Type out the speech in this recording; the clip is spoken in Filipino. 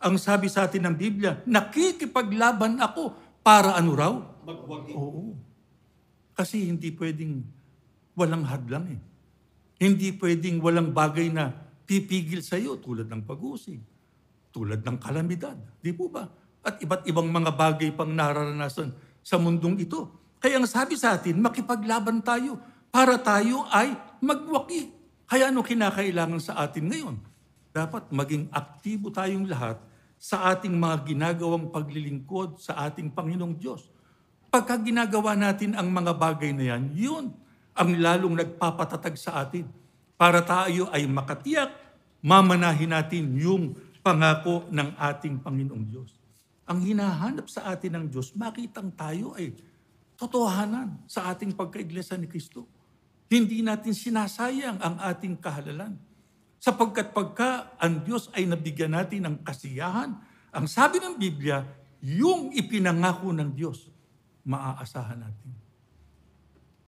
ang sabi sa atin ng Biblia, nakikipaglaban ako para ano raw? Magwagi. Oo. Kasi hindi pwedeng walang hadlang eh. Hindi pwedeng walang bagay na pipigil sa iyo tulad ng pag-usig, tulad ng kalamidad. Di po ba? At iba't ibang mga bagay pang nararanasan sa mundong ito. Kaya ang sabi sa atin, makipaglaban tayo para tayo ay magwaki. Kaya ano kinakailangan sa atin ngayon? Dapat maging aktibo tayong lahat sa ating mga ginagawang paglilingkod sa ating Panginoong Diyos. Pagka ginagawa natin ang mga bagay na yan, yun ang lalong nagpapatatag sa atin para tayo ay makatiyak, mamanahin natin yung pangako ng ating Panginoong Diyos. Ang hinahanap sa atin ng Diyos, makitang tayo ay totohanan sa ating pagkaiglesia ni Kristo. Hindi natin sinasayang ang ating kahalalan. Sapagkat pagka ang Diyos ay nabigyan natin ng kasiyahan, ang sabi ng Biblia, yung ipinangako ng Diyos, maaasahan natin.